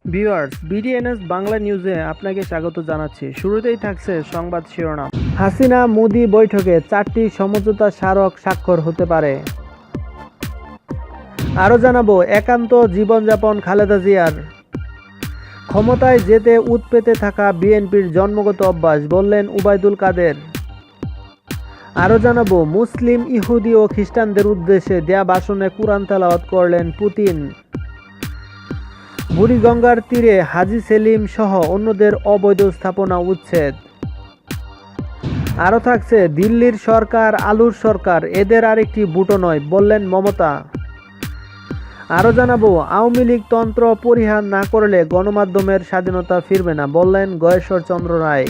Viewers, বিডিএনএস Bangla নিউজে আপনাকে স্বাগত জানাচ্ছি। শুরুতেই থাকছে সংবাদ শিরোনাম। হাসিনা মোদি বৈঠকে 4টি সমঝোতা স্মারক স্বাক্ষর হতে পারে। আরও জানাবো, একান্ত জীবনযাপন খালেদা জিয়ার। ক্ষমতায় যেতে উৎপেতে থাকা বিএনপির জন্মগত অভ্যাস, বললেন উবায়দুল কাদের। আরও জানাবো, মুসলিম, ইহুদি ও খ্রিস্টানদের উদ্দেশ্যে দেয়া ভাষণে কুরআন তেলাওয়াত করলেন পুতিন। বুড়িগঙ্গার তীরে হাজী সেলিম সহ অন্যদের অবৈধ স্থাপনা উচ্ছেদ। আরও থাকছে, দিল্লির সরকার আলুর সরকার, এদের আরেকটি বুটো নয়, বললেন মমতা। আরও জানাবো, আওয়ামী লীগ তন্ত্র পরিহার না করলে গণমাধ্যমের স্বাধীনতা ফিরবে না, বললেন গয়েশ্বরচন্দ্র রায়।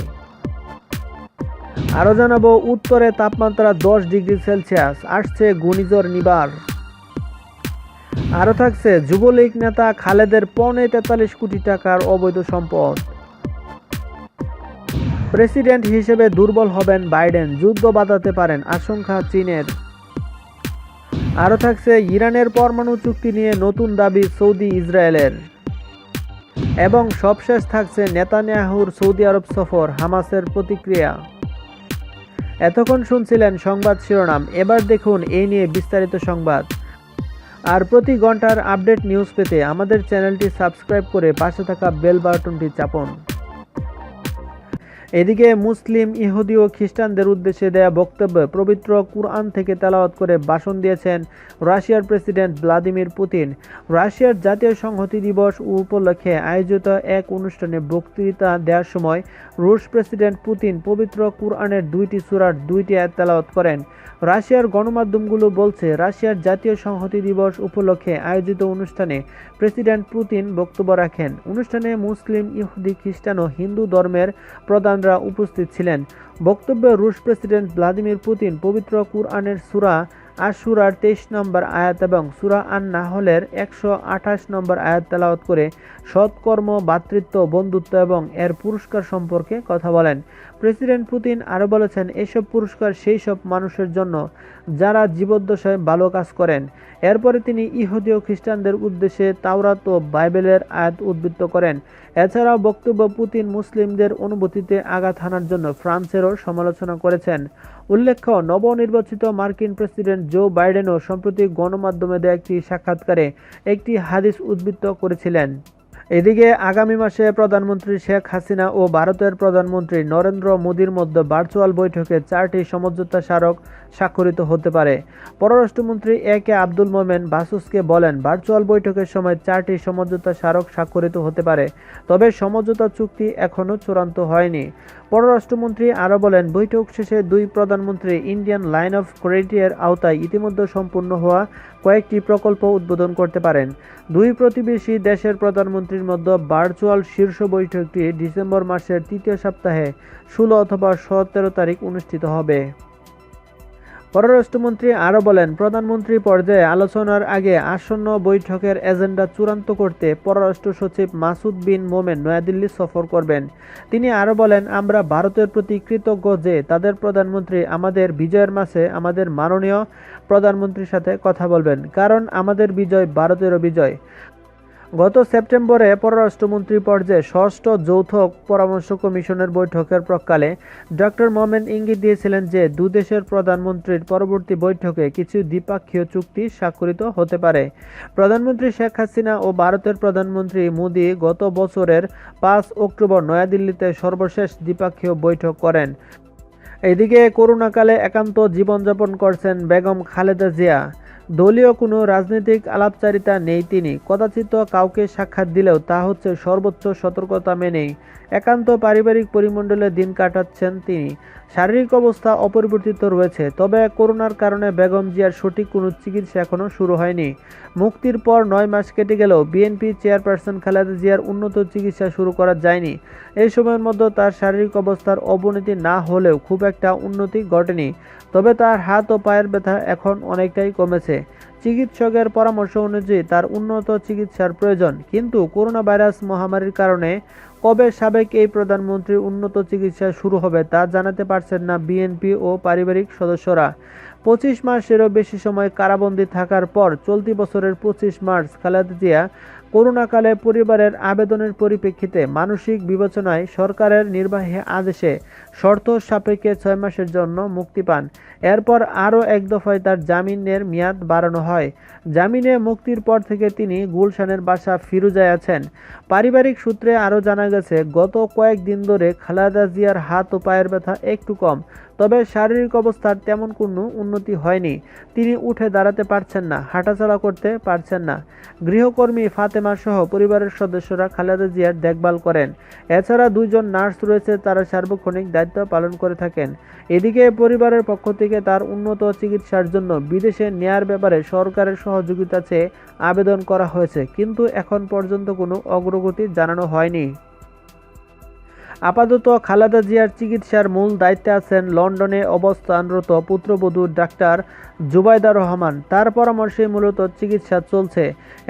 আরও জানাবো, উত্তরে তাপমাত্রা 10 ডিগ্রি সেলসিয়াস, আসছে ঘূর্ণিঝড় নিবার। আরও থাকছে, যুবলীগ নেতা খালেদের 43 কোটি টাকার অবৈধ সম্পদ। প্রেসিডেন্ট হিসেবে দুর্বল হবেন বাইডেন, যুদ্ধ বাঁধাতে পারেন আশঙ্কা চীনের। আরও থাকছে, ইরানের পরমাণু চুক্তি নিয়ে নতুন দাবি সৌদি ইসরায়েলের। এবং সবশেষ থাকছে, নেতানিয়াহুর সৌদি আরব সফর, হামাসের প্রতিক্রিয়া। এতক্ষণ শুনছিলেন সংবাদ শিরোনাম, এবার দেখুন এই নিয়ে বিস্তারিত সংবাদ। আর প্রতি ঘন্টার আপডেট নিউজ পেতে আমাদের চ্যানেলটি সাবস্ক্রাইব করে পাশে থাকা বেল বাটনটি চাপুন। এদিকে মুসলিম, ইহুদি ও খ্রিস্টানদের উদ্দেশ্যে দেয়া বক্তব্যে পবিত্র কুরআন থেকে তেলাওয়াত করে ভাষণ দিয়েছেন রাশিয়ার প্রেসিডেন্ট ভ্লাদিমির পুতিন। রাশিয়ার জাতীয় সংহতি দিবস উপলক্ষে আয়োজিত এক অনুষ্ঠানে বক্তৃতা দেওয়ার সময় রুশ প্রেসিডেন্ট পুতিন পবিত্র কুরআনের 2টি সূরার 2টি আয়াত তেলাওয়াত করেন। রাশিয়ার গণমাধ্যমগুলো বলছে, রাশিয়ার জাতীয় সংহতি দিবস উপলক্ষে আয়োজিত অনুষ্ঠানে প্রেসিডেন্ট পুতিন বক্তব্য রাখেন। অনুষ্ঠানে মুসলিম, ইহুদি, খ্রিস্টান ও হিন্দু ধর্মের প্রধানরা উপস্থিত ছিলেন। বক্তব্যে রুশ প্রেসিডেন্ট ভ্লাদিমির পুতিন পবিত্র কুরআনের সূরা আশ-শুরার 23 নম্বর আয়াত এবং সূরা আন-নাহলের 128 নম্বর আয়াত তেলাওয়াত করে সৎকর্ম, ভ্রাতৃত্ব, বন্ধুত্ব এবং এর পুরস্কার সম্পর্কে কথা বলেন। প্রেসিডেন্ট পুতিন আরও বলেছেন, এসব পুরস্কার সেই সব মানুষের জন্য যারা জীবদ্দশায় ভালো কাজ করেন। এরপরে তিনি ইহুদি ও খ্রিস্টানদের উদ্দেশ্যে তাওরাত ও বাইবেলের আয়াত উদ্ধৃত করেন। এছাড়াও বক্তব্য পুতিন মুসলিমদের অনুভূতিতে আঘাত হানার জন্য ফ্রান্সেরও সমালোচনা করেছেন। উল্লেখ্য, নবনির্বাচিত মার্কিন প্রেসিডেন্ট জো বাইডেনও সম্প্রতি গণমাধ্যমে দেয়া একটি সাক্ষাৎকারে একটি হাদিস উদ্ধৃত করেছিলেন। এদিকে আগামী মাসে প্রধানমন্ত্রী শেখ হাসিনা ও ভারতের প্রধানমন্ত্রী নরেন্দ্র মোদির মধ্যে ভার্চুয়াল বৈঠকে 4টি সমঝোতা স্মারক স্বাক্ষরিত হতে পারে। পররাষ্ট্রমন্ত্রী এ.কে আব্দুল মোমেন বাসুসকে বলেন, ভার্চুয়াল বৈঠকের সময় 4টি সমঝোতা স্মারক স্বাক্ষরিত হতে পারে, তবে সমঝোতা চুক্তি এখনও চূড়ান্ত হয়নি। পররাষ্ট্রমন্ত্রী আরও বলেন, বৈঠক শেষে দুই প্রধানমন্ত্রী ইন্ডিয়ান লাইন অফ ক্রেডিটের আওতায় ইতিমধ্যে সম্পূর্ণ হওয়া কয়েকটি প্রকল্প উদ্বোধন করতে পারেন। দুই প্রতিবেশী দেশের প্রধানমন্ত্রীর মধ্যে ভার্চুয়াল শীর্ষ বৈঠকটি ডিসেম্বর মাসের তৃতীয় সপ্তাহে 16 অথবা 17 তারিখ অনুষ্ঠিত হবে। পররাষ্ট্রমন্ত্রী আরও বলেন, প্রধানমন্ত্রী পর্যায়ে আলোচনার আগে আসন্ন বৈঠকের এজেন্ডা চূড়ান্ত করতে পররাষ্ট্র সচিব মাসুদ বিন মোমেন নয়াদিল্লি সফর করবেন। তিনি আরও বলেন, আমরা ভারতের প্রতি কৃতজ্ঞ যে তাদের প্রধানমন্ত্রী আমাদের বিজয়ের মাসে আমাদের মাননীয় প্রধানমন্ত্রীর সাথে কথা বলবেন, কারণ আমাদের বিজয় ভারতেরও বিজয়। গত সেপ্টেম্বরে পররাষ্ট্রমন্ত্রী পর্যায়ে ষষ্ঠ যৌথ পরামর্শ কমিশনের বৈঠকের প্রাক্কালে ডক্টর মোমেন ইঙ্গিত দিয়েছিলেন যে দুদেশের প্রধানমন্ত্রীর পরবর্তী বৈঠকে কিছু দ্বিপক্ষীয় চুক্তি স্বাক্ষরিত হতে পারে। প্রধানমন্ত্রী শেখ হাসিনা ও ভারতের প্রধানমন্ত্রী মোদি গত বছরের 5 অক্টোবর নয়াদিল্লিতে সর্বশেষ দ্বিপক্ষীয় বৈঠক করেন। এদিকে করোনাকালে একান্ত জীবনযাপন করছেন বেগম খালেদা জিয়া। দলীয় কোনো রাজনৈতিক আলাপচারিতা নেই তিনি। কদাচিৎ কাউকে সাক্ষাৎ দিলেও তা হচ্ছে সর্বোচ্চ সতর্কতা মেনেই। একান্ত পারিবারিক পরিমণ্ডলে দিন কাটাচ্ছেন তিনি। শারীরিক অবস্থা অপরিবর্তিত রয়েছে, তবে করোনার কারণে বেগম জিয়ার সঠিক কোনো চিকিৎসা এখনও শুরু হয়নি। মুক্তির পর 9 মাস কেটে গেলেও বিএনপি চেয়ারপারসন খালেদা জিয়ার উন্নত চিকিৎসা শুরু করা যায়নি। এই সময়ের মধ্যে তার শারীরিক অবস্থার অবনতি না হলেও খুব একটা উন্নতি ঘটেনি, তবে তার হাত ও পায়ের ব্যথা এখন অনেকটাই কমেছে। চিকিৎসকের পরামর্শ অনুযায়ী তার উন্নত চিকিৎসার প্রয়োজন, কিন্তু করোনা ভাইরাস মহামারীর কারণে কবে সাবেক এই প্রধানমন্ত্রীর উন্নত চিকিৎসা শুরু হবে তা জানাতে পারছেন না বিএনপি ও পারিবারিক সদস্যরা। 25 মাসেরও বেশি সময় কারাবন্দী থাকার পর চলতি বছরের 25 মার্চ খালেদা জিয়া করোনাকালে পরিবারের আবেদনের পরিপ্রেক্ষিতে মানসিক বিবেচনায় সরকারের নির্বাহী আদেশে শর্ত সাপেক্ষে 6 মাসের জন্য মুক্তি পান। এরপর আরও এক দফায় তার জামিনের মেয়াদ বাড়ানো হয়। জামিনে মুক্তির পর থেকে তিনি গুলশানের বাসা ফিরোজায় আছেন। পারিবারিক সূত্রে আরও জানা গেছে, গত কয়েকদিন ধরে খালেদা জিয়ার হাত ও পায়ের ব্যথা একটু কম, তবে শারীরিক অবস্থার তেমন কোনো উন্নতি হয়নি। তিনি উঠে দাঁড়াতে পারছেন না, হাঁটাচলা করতে পারছেন না। গৃহকর্মী ফাতেমা সহ পরিবারের সদস্যরা খালেদা জিয়ার দেখভাল করেন। এছাড়া 2 জন নার্স রয়েছে, তারা সার্বক্ষণিক দায়িত্ব পালন করে থাকেন। এদিকে পরিবারের পক্ষ থেকে তার উন্নত চিকিৎসার জন্য বিদেশে নেয়ার ব্যাপারে সরকারের সহযোগিতা চেয়ে আবেদন করা হয়েছে, কিন্তু এখন পর্যন্ত কোনো অগ্রগতি জানানো হয়নি। আপাতত খালেদা জিয়ার চিকিৎসার মূল দায়িত্বে আছেন লন্ডনে অবস্থানরত পুত্রবধূ ডাক্তার জুবাইদা রহমান। তার পরামর্শে মূলত চিকিৎসা চলছে।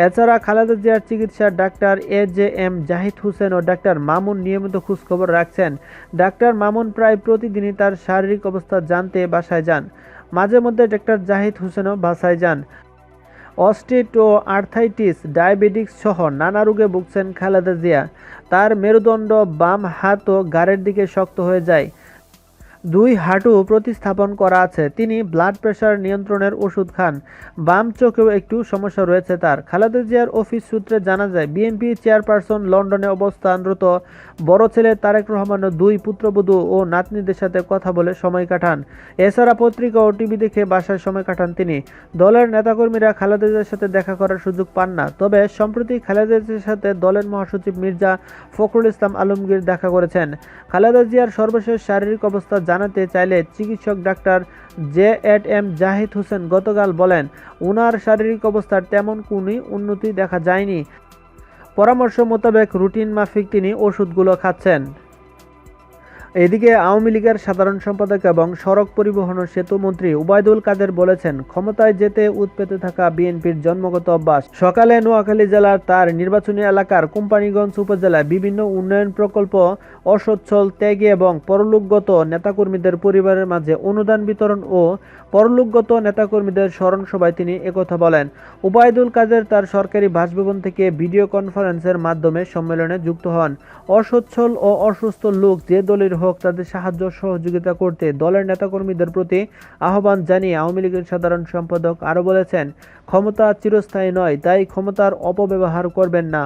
এছাড়া খালেদা জিয়ার চিকিৎসা ডাক্তার AJM জাহিদ হোসেন ও ডাক্তার মামুন নিয়মিত খোঁজখবর রাখছেন। ডাক্তার মামুন প্রায় প্রতিদিনই তার শারীরিক অবস্থা জানতে বাসায় যান। মাঝে মধ্যে ডাক্তার জাহিদ হোসেনও বাসায় যান। অস্টিও আর্থাইটিস, ডায়াবেটিস সহ নানা রোগে ভুগছেন খালেদা জিয়া। তার মেরুদণ্ড, বাম হাত ও ঘাড়ের দিকে শক্ত হয়ে যায়। 2 হাঁটু প্রতিস্থাপন করা আছে। তিনি ব্লাড প্রেশার নিয়ন্ত্রণের ওষুধ খান। বাম চোখেও একটু সমস্যা রয়েছে তার। খালেদা জিয়ার অফিস সূত্রে জানা যায়, বিএনপি চেয়ারপারসন লন্ডনে অবস্থানরত বড় ছেলে তারেক রহমান ও 2 পুত্রবধূ ও নাতনিদের সাথে কথা বলে সময় কাটান। এছাড়া পত্রিকা ও টিভি দেখে বাসায় সময় কাটান তিনি। দলের নেতাকর্মীরা খালেদা জিয়ার সাথে দেখা করার সুযোগ পান না। তবে সম্প্রতি খালেদা জিয়ার সাথে দলের মহাসচিব মির্জা ফখরুল ইসলাম আলমগীর দেখা করেছেন। খালেদা জিয়ার সর্বশেষ শারীরিক অবস্থা জানাতে চাইলে চিকিৎসক ডাক্তার JM জাহিদ হোসেন গতকাল বলেন, উনার শারীরিক অবস্থার তেমন কোনো উন্নতি দেখা যায়নি। পরামর্শ মোতাবেক রুটিন মাফিক তিনি ওষুধগুলো খাচ্ছেন। এদিকে আওয়ামী লীগের সাধারণ সম্পাদক এবং সড়ক পরিবহন ও সেতু মন্ত্রী ওবায়দুল কাদের বলেছেন, ক্ষমতায় যেতে উৎপেতে থাকা বিএনপির জন্মগত অভ্যাস। সকালে নোয়াখালী জেলার তার নির্বাচনী এলাকার কোম্পানীগঞ্জ উপজেলায় বিভিন্ন উন্নয়ন প্রকল্প অসচ্ছল, ত্যাগী এবং পরলোকগত নেতাকর্মীদের পরিবারের মাঝে অনুদান বিতরণ ও পরলোকগত নেতাকর্মীদের স্মরণ সভায় তিনি একথা বলেন। ওবায়দুল কাদের তার সরকারি বাসভবন থেকে ভিডিও কনফারেন্সের মাধ্যমে সম্মেলনে যুক্ত হন। অসচ্ছল ও অসুস্থ লোক যে দলের হোক, তাদের সাহায্য সহযোগিতা করতে দলের নেতাকর্মীদের প্রতি আহ্বান জানিয়ে আওয়ামী লীগের সাধারণ সম্পাদক আরও বলেছেন, ক্ষমতা চিরস্থায়ী নয়, তাই ক্ষমতার অপব্যবহার করবেন না।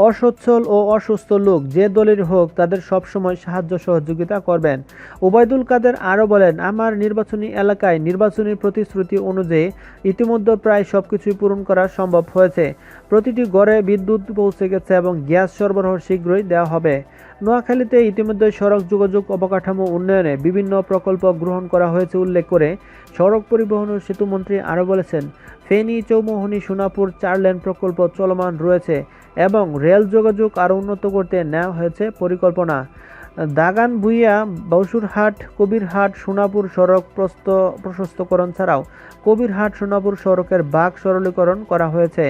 অসচ্ছল ও অসুস্থ লোক যে দলের হোক, তাদের সবসময় সাহায্য সহযোগিতা করবেন। ওবায়দুল কাদের আরও বলেন, আমার নির্বাচনী এলাকায় নির্বাচনী প্রতিশ্রুতি অনুযায়ী ইতিমধ্যে প্রায় সবকিছুই পূরণ করা সম্ভব হয়েছে। প্রতিটি ঘরে বিদ্যুৎ পৌঁছে গেছে এবং গ্যাস সরবরাহ শীঘ্রই দেওয়া হবে। নোয়াখালীতে ইতিমধ্যে সড়ক যোগাযোগ অবকাঠামো উন্নয়নে বিভিন্ন প্রকল্প গ্রহণ করা হয়েছে উল্লেখ করে সড়ক পরিবহন ও সেতু মন্ত্রী আরও বলেছেন, ফেনী, চৌমুহনী, সোনাপুর 4 লেন প্রকল্প চলমান রয়েছে এবং রেল যোগাযোগ আরও উন্নত করতে নেওয়া হয়েছে পরিকল্পনা। দাগান, ভুইয়া, বসুরহাট, কবিরহাট, সোনাপুর সড়ক প্রশস্তকরণ ছাড়াও কবিরহাট সোনাপুর সড়কের বাঁক সরলীকরণ করা হয়েছে।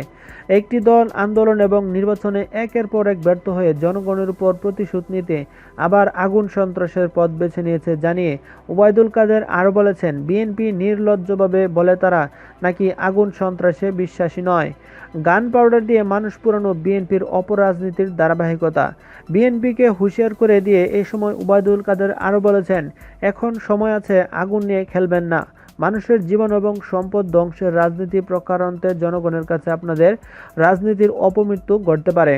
একটি দল আন্দোলন এবং নির্বাচনে একের পর এক ব্যর্থ হয়ে জনগণের উপর প্রতিশোধ নিতে আবার আগুন সন্ত্রাসের পথ বেছে নিয়েছে জানিয়ে ওবায়দুল কাদের আরও বলেছেন, বিএনপি নির্লজ্জভাবে বলে তারা নাকি আগুন সন্ত্রাসে বিশ্বাসী নয়। গান পাউডার দিয়ে মানুষ পুরানো বিএনপির অপরাজনীতির ধারাবাহিকতা। বিএনপিকে হুঁশিয়ার করে দিয়ে এই সময় ওবায়দুল কাদের আরও বলেছেন, এখন সময় আছে, আগুন নিয়ে খেলবেন না। মানুষের জীবন এবং সম্পদ ধ্বংসের রাজনীতি প্রকারান্তে জনগণের কাছে আপনাদের রাজনীতির অপমৃত্যু ঘটতে পারে।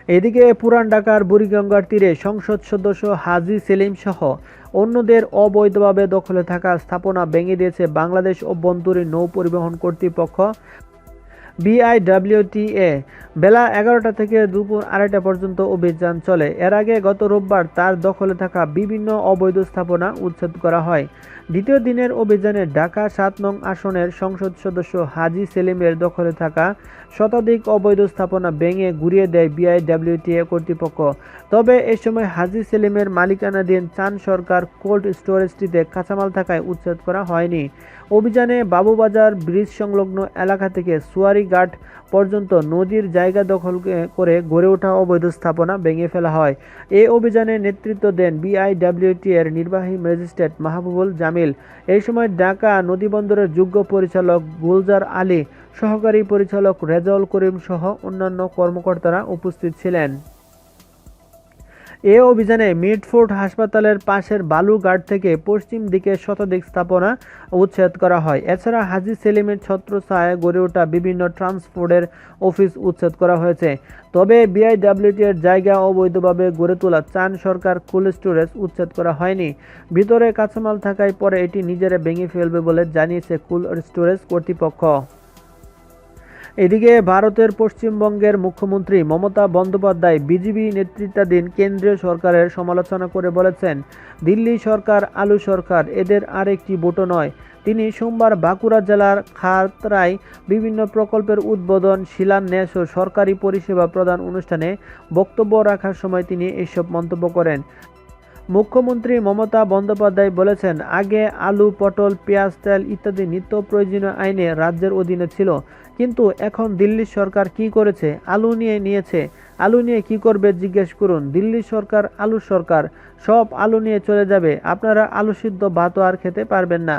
এদিকে পুরান ঢাকার বুড়িগঙ্গার তীরে সংসদ সদস্য হাজী সেলিম সহ অন্যদের অবৈধভাবে দখলে থাকা স্থাপনা ভেঙে দিয়েছে বাংলাদেশ অভ্যন্তরীণ নৌ পরিবহন কর্তৃপক্ষ BIWTA। বেলা 11টা থেকে দুপুর 2:30 পর্যন্ত অভিযান চলে। এর আগে গত রোববার তার দখলে থাকা বিভিন্ন অবৈধ স্থাপনা উচ্ছেদ করা হয়। দ্বিতীয় দিনের অভিযানে ঢাকা 7 নং আসনের সংসদ সদস্য হাজী সেলিমের দখলে থাকা শতাধিক অবৈধ স্থাপনা ভেঙে গুঁড়িয়ে দেয় BIWTA কর্তৃপক্ষ। তবে এ সময় হাজী সেলিমের মালিকানাধীন চান সরকার কোল্ড স্টোরেজটিতে কাঁচামাল থাকায় উচ্ছেদ করা হয়নি। অভিযানে বাবুবাজার ব্রিজ সংলগ্ন এলাকা থেকে সোয়ারিক ফেরিঘাট পর্যন্ত নদীর জায়গা দখল করে গড়ে ওঠা অবৈধ স্থাপনা ভেঙে ফেলা হয়। এই অভিযানে নেতৃত্ব দেন বিআইডব্লিউটি এর নির্বাহী ম্যাজিস্ট্রেট মাহবুবুল জামিল। এই সময় ঢাকা নদীবন্দরের যোগ্য পরিচালক গুলজার আলী, সহকারী পরিচালক রেজাউল করিম সহ অন্যান্য কর্মকর্তারা উপস্থিত ছিলেন। এ অভিযানে মিডফোর্ড হাসপাতালের পাশের বালুঘাট থেকে পশ্চিম দিকে শতাধিক স্থাপনা উচ্ছেদ করা হয়। এছাড়া হাজী সেলিমের ছত্রছায়ায় গড়ে ওঠা বিভিন্ন ট্রান্সপোর্টের অফিস উচ্ছেদ করা হয়েছে। তবে বিআইডব্লিউটি এর জায়গা অবৈধভাবে গড়ে তোলা চান সরকার কোল্ড স্টোরেজ উচ্ছেদ করা হয়নি। ভিতরে কাঁচামাল থাকায় পরে এটি নিজেরা ভেঙে ফেলবে বলে জানিয়েছে কোল্ড স্টোরেজ কর্তৃপক্ষ। এদিকে ভারতের পশ্চিমবঙ্গের মুখ্যমন্ত্রী মমতা বন্দ্যোপাধ্যায় বিজেপি নেতৃত্বাধীন কেন্দ্রীয় সরকারের সমালোচনা করে বলেছেন, দিল্লি সরকার আলু সরকার, এদের আর একটি ভোটও নয়। তিনি সোমবার বাঁকুড়া জেলার খাতড়ায় বিভিন্ন প্রকল্পের উদ্বোধন, শিলান্যাস ও সরকারি পরিষেবা প্রদান অনুষ্ঠানে বক্তব্য রাখার সময় তিনি এসব মন্তব্য করেন। মুখ্যমন্ত্রী মমতা বন্দ্যোপাধ্যায় বলেছেন, আগে আলু, পটল, পেঁয়াজ, তেল ইত্যাদি নিত্য প্রয়োজনীয় আইনে রাজ্যের অধীনে ছিল, কিন্তু এখন দিল্লি সরকার কি করেছে? আলু নিয়েছে। আলু নিয়ে কি করবে জিজ্ঞেস করুন। দিল্লি সরকার আলু সরকার, সব আলু নিয়ে চলে যাবে। আপনারা আলু সিদ্ধ ভাতও আর খেতে পারবেন না।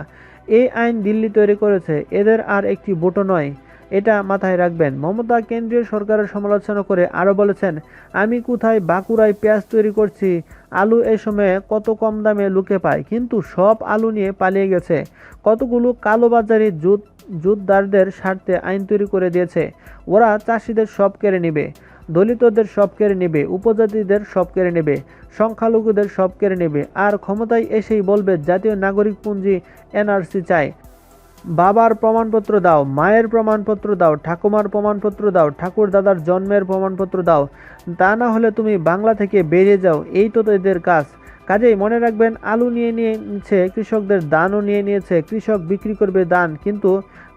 এই আইন দিল্লি তৈরি করেছে, এদের আর একটি ভোটও নয়, এটা মাথায় রাখবেন। মমতা কেন্দ্রীয় সরকারের সমালোচনা করে আরও বলেছেন, আমি কোথায় বাঁকুড়ায় পেঁয়াজ তৈরি করছি, আলু এই সময়ে কত কম দামে লুকে পায়, কিন্তু সব আলু নিয়ে পালিয়ে গেছে। কতগুলো কালোবাজারি জুতদারদের স্বার্থে আইন তৈরি করে দিয়েছে। ওরা চাষিদের সব কেড়ে নেবে, দলিতদের সব কেড়ে নেবে, উপজাতিদের সব কেড়ে নেবে, সংখ্যালঘুদের সব কেড়ে নেবে, আর ক্ষমতায় এসেই বলবে জাতীয় নাগরিকপঞ্জি এনআরসি চায়। বাবার প্রমাণপত্র দাও, মায়ের প্রমাণপত্র দাও, ঠাকুমার প্রমাণপত্র দাও, ঠাকুর দাদার জন্মের প্রমাণপত্র দাও, তা না হলে তুমি বাংলা থেকে বেরিয়ে যাও। এই তো এদের কাজ। কাজেই মনে রাখবেন, আলু নিয়েছে, কৃষকদের দানও নিয়েছে। কৃষক বিক্রি করবে দান, কিন্তু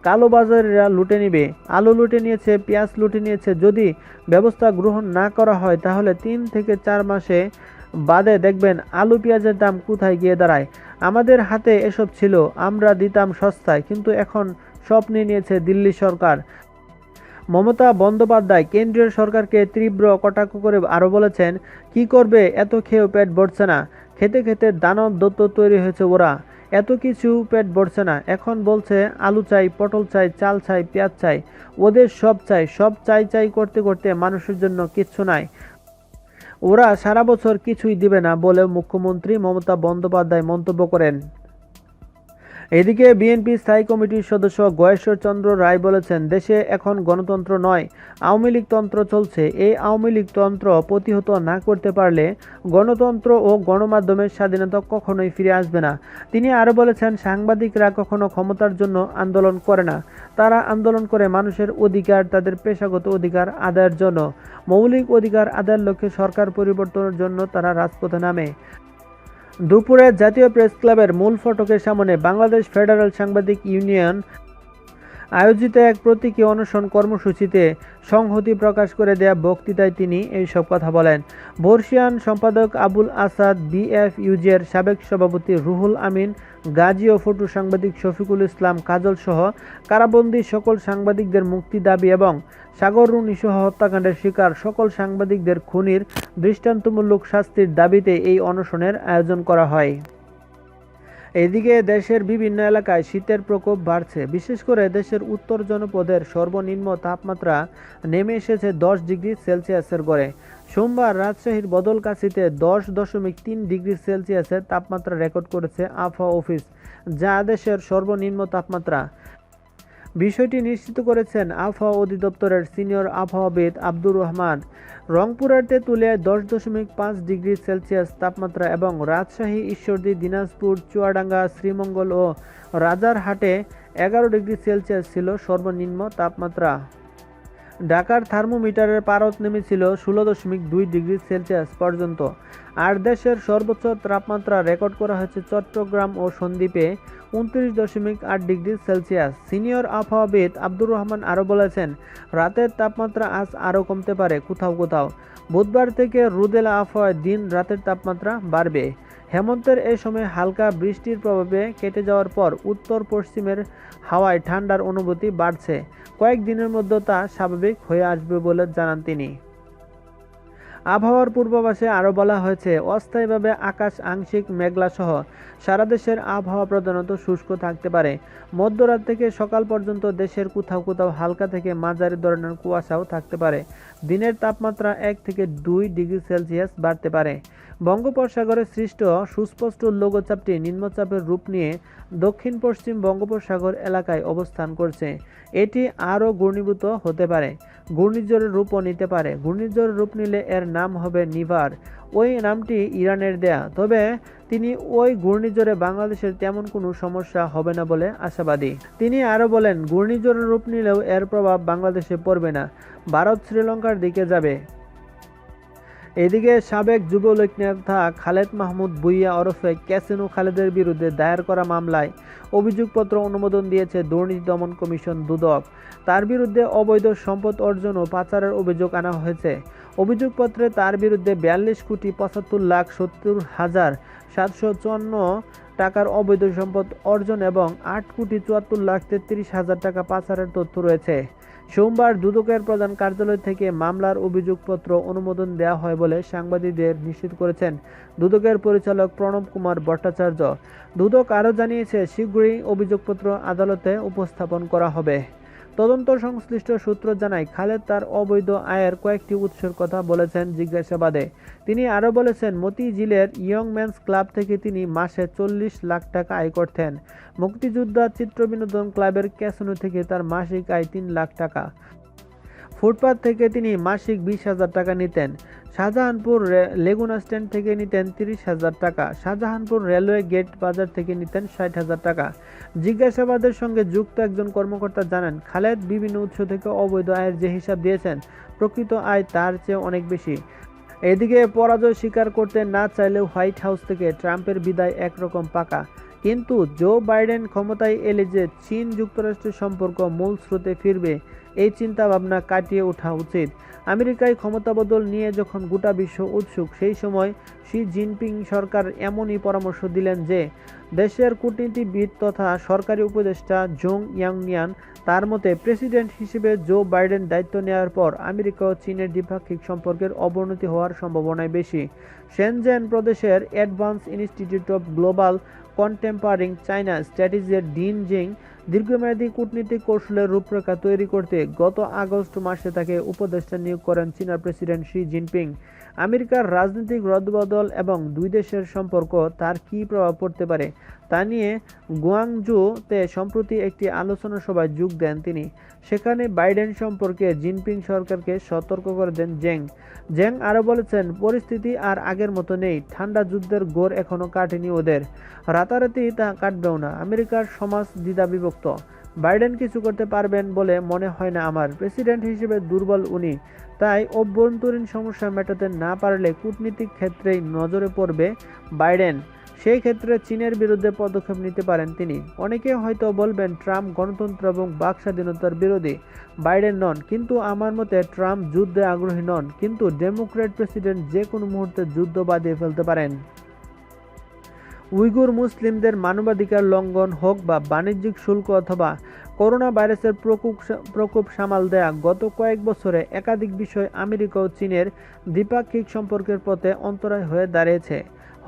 কালোবাজারিরা লুটে নেবে। আলু লুটে নিয়েছে, পেঁয়াজ লুটে নিয়েছে। যদি ব্যবস্থা গ্রহণ না করা হয় তাহলে 3 থেকে 4 মাসে বাদে দেখবেন আলু পেঁয়াজের দাম কোথায় গিয়ে দাঁড়ায়। আমাদের হাতে এসব ছিল, আমরা দিতাম সস্তায়, কিন্তু এখন সব নিয়েছে দিল্লি সরকার। মমতা বন্দ্যোপাধ্যায় কেন্দ্রীয় সরকারকে তীব্র কটাক্ষ করে আরও বলেছেন, কি করবে, এত খেয়েও পেট ভরছে না। খেতে খেতে দানব দত্ত তৈরি হয়েছে ওরা। এত কিছু পেট ভরছে না, এখন বলছে আলু চাই, পটল চাই, চাল চাই, পেঁয়াজ চাই। ওদের সব চাই, সব চাই করতে করতে মানুষের জন্য কিচ্ছু নাই। ওরা সারা বছর কিছুই দিবে না বলে মুখ্যমন্ত্রী মমতা বন্দ্যোপাধ্যায় মন্তব্য করেন। এদিকে বিএনপি স্থায়ী কমিটির সদস্য গয়েশ্বর চন্দ্র রায় বলেছেন, দেশে এখন গণতন্ত্র নয়, আওয়ামী লীগ তন্ত্র চলছে। এই আওয়ামী লীগ তন্ত্র প্রতিহত না করতে পারলে গণতন্ত্র ও গণমাধ্যমের স্বাধীনতা কখনোই ফিরে আসবে না। তিনি আরও বলেছেন, সাংবাদিকরা কখনো ক্ষমতার জন্য আন্দোলন করে না, তারা আন্দোলন করে মানুষের অধিকার, তাদের পেশাগত অধিকার আদায়ের জন্য। মৌলিক অধিকার আদায়ের লক্ষ্যে সরকার পরিবর্তনের জন্য তারা রাজপথে নামে। দুপুরে জাতীয় প্রেস ক্লাবের মূল ফটকের সামনে বাংলাদেশ ফেডারেল সাংবাদিক ইউনিয়ন আয়োজিত এক প্রতীকী অনশন কর্মসূচিতে সংহতি প্রকাশ করে দেয়া বক্তৃতায় তিনি এইসব কথা বলেন। বর্ষিয়ান সম্পাদক আবুল আসাদ, বিএফইউজের সাবেক সভাপতি রুহুল আমিন গাজী ও ফটো সাংবাদিক শফিকুল ইসলাম কাজল সহ কারাবন্দী সকল সাংবাদিকদের মুক্তি দাবি এবং সাগর রুনি সহ হত্যাকাণ্ডের শিকার সকল সাংবাদিকদের খুনির দৃষ্টান্তমূলক শাস্তির দাবিতে এই অনশনের আয়োজন করা হয়। এদিকে দেশের বিভিন্ন এলাকায় শীতের প্রকোপ বাড়ছে। বিশেষ করে দেশের উত্তর জনপদের সর্বনিম্ন তাপমাত্রা নেমে এসেছে 10 ডিগ্রি সেলসিয়াসের গড়ে। সোমবার রাজশাহীর বদলগাছীতে 10.3 ডিগ্রি সেলসিয়াসের তাপমাত্রা রেকর্ড করেছে আবহাওয়া অফিস, যা দেশের সর্বনিম্ন তাপমাত্রা। বিষয়টি নিশ্চিত করেছেন আবহাওয়া অধিদপ্তরের সিনিয়র আবহাওয়াবিদ আব্দুর রহমান। রংপুরের তেঁতুলিয়ায় 10.5 ডিগ্রি সেলসিয়াস তাপমাত্রা এবং রাজশাহী, ঈশ্বরদী, দিনাজপুর, চুয়াডাঙ্গা, শ্রীমঙ্গল ও রাজারহাটে 11 ডিগ্রি সেলসিয়াস ছিল সর্বনিম্ন তাপমাত্রা। ঢাকার থার্মোমিটারের পারদ নেমেছিল 16.2 ডিগ্রি সেলসিয়াস পর্যন্ত। আর দেশের সর্বোচ্চ তাপমাত্রা রেকর্ড করা হয়েছে চট্টগ্রাম ও সন্দ্বীপে 29.8 ডিগ্রি সেলসিয়াস। সিনিয়র আবহাওয়াবিদ আব্দুর রহমান আরও বলেছেন, রাতের তাপমাত্রা আজ আরও কমতে পারে কোথাও কোথাও। বুধবার থেকে রোদেলা আবহাওয়ায় দিন রাতের তাপমাত্রা বাড়বে। হেমন্তের এই সময় হালকা বৃষ্টির প্রভাবে কেটে যাওয়ার পর উত্তর পশ্চিমের হাওয়ায় ঠান্ডার অনুভূতি বাড়ছে। কয়েকদিনের মধ্যে তা স্বাভাবিক হয়ে আসবে বলে জানান তিনি। আবহাওয়ার পূর্বাভাসে আরও বলা হয়েছে, অস্থায়ীভাবে আকাশ আংশিক মেঘলা সহ সারা দেশের আবহাওয়া প্রধানত শুষ্ক থাকতে পারে। মধ্যরাত থেকে সকাল পর্যন্ত দেশের কোথাও কোথাও হালকা থেকে মাঝারি ধরনের কুয়াশাও থাকতে পারে। দিনের তাপমাত্রা 1 থেকে 2 ডিগ্রি সেলসিয়াস বাড়তে পারে। বঙ্গোপসাগরে সৃষ্ট সুস্পষ্ট লঘুচাপটি নিম্নচাপের রূপ নিয়ে দক্ষিণ পশ্চিম বঙ্গোপসাগর এলাকায় অবস্থান করছে। এটি আরও ঘনীভূত হতে পারে, ঘূর্ণিঝড়ের রূপও নিতে পারে। ঘূর্ণিঝড়ের রূপ নিলে এর নাম হবে নিভার। ওই নামটি ইরানের দেয়া, তবে তিনি ওই ঘূর্ণিঝড়ে বাংলাদেশের তেমন কোনো সমস্যা হবে না বলে আশাবাদী। তিনি আরও বলেন, ঘূর্ণিঝড়ের রূপ নিলেও এর প্রভাব বাংলাদেশে পড়বে না, ভারত শ্রীলঙ্কার দিকে যাবে। এদিকে সাবেক যুবলীগ নেতা খালেদ মাহমুদ ভূঁইয়া ওরফে ক্যাসিনো খালেদের বিরুদ্ধে দায়ের করা মামলায় অভিযোগপত্র অনুমোদন দিয়েছে দুর্নীতি দমন কমিশন দুদক। তার বিরুদ্ধে অবৈধ সম্পদ অর্জন ও পাচারের অভিযোগ আনা হয়েছে। অভিযোগপত্রে তার বিরুদ্ধে 42,75,754 টাকার অবৈধ সম্পদ অর্জন এবং 8,74,33,000 টাকা পাচারের তথ্য রয়েছে। সোমবার দুদকের প্রধান কার্যালয় থেকে মামলার অভিযোগপত্র অনুমোদন দেওয়া হয় বলে সাংবাদিকদের নিশ্চিত করেছেন দুদকের পরিচালক প্রণব কুমার ভট্টাচার্য। দুদক আরও জানিয়েছে, শীঘ্রই অভিযোগপত্র আদালতে উপস্থাপন করা হবে। তদন্ত সংশ্লিষ্ট সূত্র জানায়, খালেদ তার অবৈধ আয়ের কয়েকটি উৎসের কথা বলেছেন জিজ্ঞাসাবাদে। তিনি আরও বলেছেন, মতিঝিলের ইয়ং ম্যানস ক্লাব থেকে তিনি মাসে 40 লাখ টাকা আয় করতেন। মুক্তিযোদ্ধা চিত্র বিনোদন ক্লাবের ক্যাসিনো থেকে তার মাসিক আয় 3 লাখ টাকা। ফুটপাত থেকে তিনি মাসিক 20,000 টাকা নিতেন। শাহজাহানপুর লেগুনা স্ট্যান্ড থেকে নিতেন 30,000 টাকা। শাহজাহানপুর রেলওয়ে গেট বাজার থেকে নিতেন 60,000 টাকা। জিজ্ঞাসাবাদের সঙ্গে যুক্ত একজন কর্মকর্তা জানান, খালেদ বিভিন্ন উৎস থেকে অবৈধ আয়ের যে হিসাব দিয়েছেন, প্রকৃত আয় তার চেয়ে অনেক বেশি। এদিকে পরাজয় স্বীকার করতে না চাইলেও হোয়াইট হাউস থেকে ট্রাম্পের বিদায় একরকম পাকা। কিন্তু জো বাইডেন ক্ষমতায় এলে যে চীন যুক্তরাষ্ট্রের সম্পর্ক মূল স্রোতে ফিরবে, এই চিন্তাভাবনা কাটিয়ে ওঠা উচিত। আমেরিকায় ক্ষমতা বদল নিয়ে যখন গোটা বিশ্ব উৎসুক, সেই সময় শি জিনপিং সরকার এমনই পরামর্শ দিলেন যে দেশের কূটনীতিবিদ তথা সরকারি উপদেষ্টা জং ইয়াংনিয়ান তার মতে, প্রেসিডেন্ট হিসেবে জো বাইডেন দায়িত্ব নেওয়ার পর আমেরিকা ও চীনের দ্বিপাক্ষিক সম্পর্কের অবনতি হওয়ার সম্ভাবনাই বেশি। শেনজেন প্রদেশের advance institute of global contemporary China স্ট্র্যাটেজির ডিন জিং দীর্ঘমেয়াদী কূটনীতিক কৌশলের রূপরেখা তৈরি করতে গত আগস্ট মাসে তাকে উপদেষ্টা নিয়োগ করেন চীনা প্রেসিডেন্ট শি জিনপিং। আমেরিকার রাজনৈতিক রদবদল এবং দুই দেশের সম্পর্ক তার কী প্রভাব পড়তে পারে তা নিয়ে গুয়াংজুতে সম্প্রতি একটি আলোচনা সভায় যোগ দেন তিনি। সেখানে বাইডেন সম্পর্কে জিনপিং সরকারকে সতর্ক করে দেন জেং আরও বলেছেন, পরিস্থিতি আর আগের মতো নেই। ঠান্ডা যুদ্ধের ঘোর এখনও কাটেনি ওদের, রাতারাতি তা কাটবেও না। আমেরিকার সমাজ দ্বিধাবিভক্ত। বাইডেন কিছু করতে পারবেন বলে মনে হয় না আমার। প্রেসিডেন্ট হিসেবে দুর্বল উনি, তাই অভ্যন্তরীণ সমস্যা মেটাতে না পারলে কূটনীতিক ক্ষেত্রেই নজরে পড়বে বাইডেন। সেই ক্ষেত্রে চীনের বিরুদ্ধে পদক্ষেপ নিতে পারেন তিনি। অনেকে হয়তো বলবেন, ট্রাম্প গণতন্ত্র এবং বাক স্বাধীনতার বিরোধী, বাইডেন নন। কিন্তু আমার মতে ট্রাম্প যুদ্ধে আগ্রহী নন, কিন্তু ডেমোক্র্যাট প্রেসিডেন্ট যে কোনো মুহূর্তে যুদ্ধ বাঁধিয়ে ফেলতে পারেন। উইগুর মুসলিমদের মানবাধিকার লঙ্ঘন হোক বা বাণিজ্যিক শুল্ক অথবা করোনা ভাইরাসের প্রকোপ সামাল দেয়া, গত কয়েক বছরে একাধিক বিষয় আমেরিকা ও চীনের দ্বিপাক্ষিক সম্পর্কের পথে অন্তরায় হয়ে দাঁড়িয়েছে।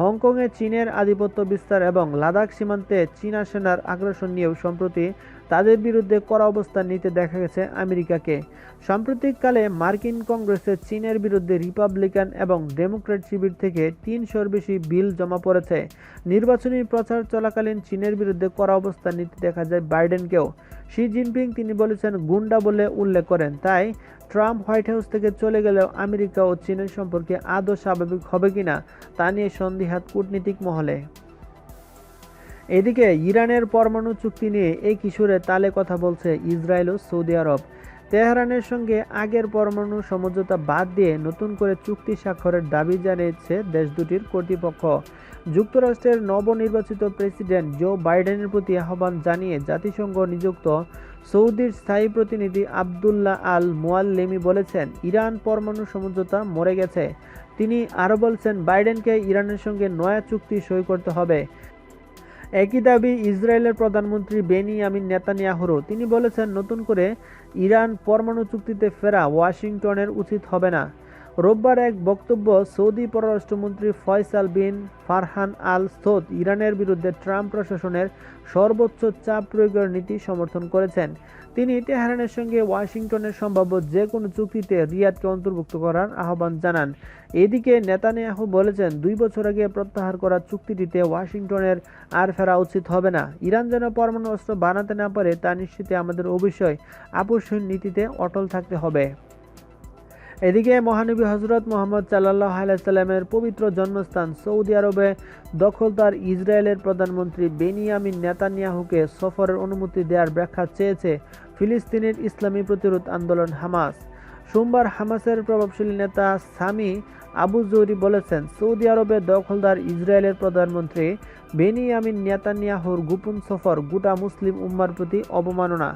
হংকংয়ে চীনের আধিপত্য বিস্তার এবং লাদাখ সীমান্তে চীনা সেনার আগ্রাসন নিয়েও সম্প্রতি তাদের বিরুদ্ধে কড়া অবস্থান নিতে দেখা গেছে আমেরিকাকে। সাম্প্রতিককালে মার্কিন কংগ্রেসে চীনের বিরুদ্ধে রিপাবলিকান এবং ডেমোক্র্যাট শিবির থেকে 300-র বেশি বিল জমা পড়েছে। নির্বাচনী প্রচার চলাকালীন চীনের বিরুদ্ধে কড়া অবস্থান নিতে দেখা যায় বাইডেনকেও। শি জিনপিং তিনি বলেছেন গুন্ডা বলে উল্লেখ করেন। তাই ট্রাম্প হোয়াইট হাউস থেকে চলে গেলেও আমেরিকা ও চীনের সম্পর্কে আদৌ স্বাভাবিক হবে কিনা তা নিয়ে সন্দিহান কূটনীতিক মহলে। এদিকে ইরানের পরমাণু চুক্তি নিয়ে এই কিশোরের তালে কথা বলছে ইসরায়েল ও সৌদি আরব। তেহরানের সঙ্গে আগের পরমাণু সমঝোতা বাদ দিয়ে নতুন করে চুক্তি স্বাক্ষরের দাবি জানিয়েছে দেশ দুটির কর্তৃপক্ষ। যুক্তরাষ্ট্রের নবনির্বাচিত প্রেসিডেন্ট জো বাইডেনের প্রতি আহ্বান জানিয়ে জাতিসংঘ নিযুক্ত সৌদির স্থায়ী প্রতিনিধি আবদুল্লাহ আল মুয়াল্লেমি বলেছেন, ইরান পরমাণু সমঝোতা মরে গেছে। তিনি আরও বলছেন, বাইডেনকে ইরানের সঙ্গে নয়া চুক্তি সই করতে হবে। একই দাবি ইসরায়েলের প্রধানমন্ত্রী বেনিয়ামিন নেতানিয়াহুরও। তিনি বলেছেন, নতুন করে ইরান পরমাণু চুক্তিতে ফেরা ওয়াশিংটনের উচিত হবে না। রোববার এক বক্তব্য সৌদি পররাষ্ট্রমন্ত্রী ফয়সাল বিন ফারহান আল সৌদ ইরানের বিরুদ্ধে ট্রাম্প প্রশাসনের সর্বোচ্চ চাপ প্রয়োগের নীতি সমর্থন করেছেন। তিনি তেহরানের সঙ্গে ওয়াশিংটনের সম্ভাব্য যে কোনো চুক্তিতে রিয়াদকে অন্তর্ভুক্ত করার আহ্বান জানান। এদিকে নেতানিয়াহু বলেছেন, 2 বছর আগে প্রত্যাহার করা চুক্তিটিতে ওয়াশিংটনের আর ফেরা উচিত হবে না। ইরান যেন পরমাণু অস্ত্র বানাতে না পারে তা নিশ্চিতে আমাদের অবশ্যই আপোষহীন নীতিতে অটল থাকতে হবে। এদিকে মহানবী হজরত মুহাম্মদ সাল্লাল্লাহু আলাইহি সাল্লামের পবিত্র জন্মস্থান সৌদি আরবে দখলদার ইসরায়েলের প্রধানমন্ত্রী বেনিয়ামিন নেতানিয়াহুকে সফরের অনুমতি দেওয়ার ব্যাখ্যা চেয়েছে ফিলিস্তিনের ইসলামী প্রতিরোধ আন্দোলন হামাস। সোমবার হামাসের প্রভাবশালী নেতা সামি আবু জৌরি বলেছেন, সৌদি আরবে দখলদার ইসরায়েলের প্রধানমন্ত্রী বেনিয়ামিন নেতানিয়াহুর গোপন সফর গোটা মুসলিম উম্মার প্রতি অবমাননা।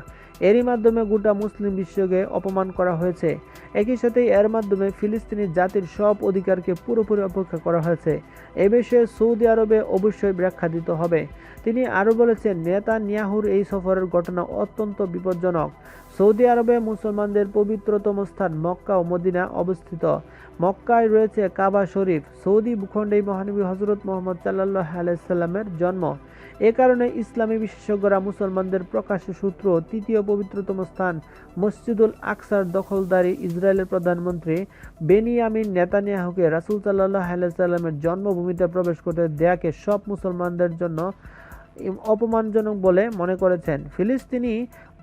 এরই মাধ্যমে গোটা মুসলিম বিশ্বকে অপমান করা হয়েছে। একই সাথে এর মাধ্যমে ফিলিস্তিনি জাতির সব অধিকারকে পুরোপুরি উপেক্ষা করা হয়েছে। এ বিষয়ে সৌদি আরবে অবশ্যই ব্যাখ্যা দিতে হবে। তিনি আরও বলেছেন, নেতানিয়াহুর এই সফরের ঘটনা অত্যন্ত বিপজ্জনক। সৌদি আরবে মুসলমানদের পবিত্রতম স্থান মক্কা ও মদিনা অবস্থিত। মক্কায় রয়েছে কাবা শরীফ। সৌদি ভূখণ্ডেই মহানবী হজরত মুহাম্মদ সাল্লাল্লাহু আলাইহি সাল্লামের জন্ম। এ কারণে ইসলামী বিশেষজ্ঞরা মুসলমানদের প্রকাশ্য সূত্র তৃতীয় পবিত্রতম স্থান মসজিদুল আকসার দখলদারি ইসরায়েলের প্রধানমন্ত্রী বেনিয়ামিন নেতানিয়াহুকে রাসূল সাল্লাল্লাহু আলাইহি সাল্লামের জন্মভূমিতে প্রবেশ করতে দেয়াকে সব মুসলমানদের জন্য অপমানজনক বলে মনে করেছেন। ফিলিস্তিনি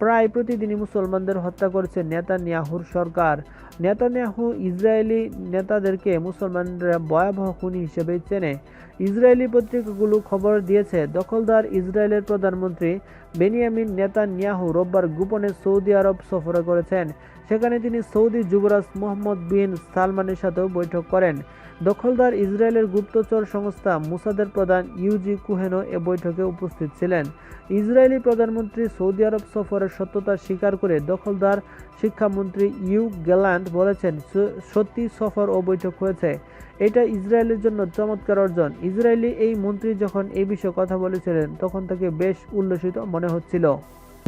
প্রায় প্রতিদিনই মুসলমানদের হত্যা করেছে নেতানিয়াহুর সরকার। নেতানিয়াহু ইসরায়েলি নেতাদেরকে মুসলমানরা ভয়াবহ খুনি হিসেবে চেনে। ইসরায়েলি পত্রিকাগুলো খবর দিয়েছে, দখলদার ইসরায়েলের প্রধানমন্ত্রী বেনিয়ামিন নেতানিয়াহু রোববার গোপনে সৌদি আরব সফর করেছেন। সেখানে তিনি সৌদি যুবরাজ মোহাম্মদ বিন সালমানের সাথেও বৈঠক করেন। দখলদার ইসরায়েলের গুপ্তচর সংস্থা মোসাদের প্রধান ইউজি কুহেনও এ বৈঠকে উপস্থিত ছিলেন। ইসরায়েলি প্রধানমন্ত্রী সৌদি আরব সফরের সত্যতা স্বীকার করে দখলদার শিক্ষামন্ত্রী ইউ গ্যালান্ট বলেছেন, সত্যি সফর ও বৈঠক হয়েছে। এটা ইসরায়েলের জন্য চমৎকার অর্জন। ইসরায়েলি এই মন্ত্রী যখন এই বিষয়ে কথা বলেছিলেন তখন তাকে বেশ উল্লসিত মনে হচ্ছিল।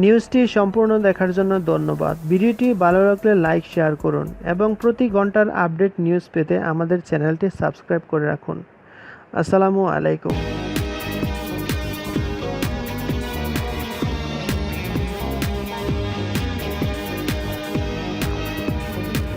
নিউজটি সম্পূর্ণ দেখার জন্য ধন্যবাদ। ভিডিওটি ভালো লাগলে লাইক শেয়ার করুন এবং প্রতি ঘন্টার আপডেট নিউজ পেতে আমাদের চ্যানেলটি সাবস্ক্রাইব করে রাখুন। আসসালামু আলাইকুম।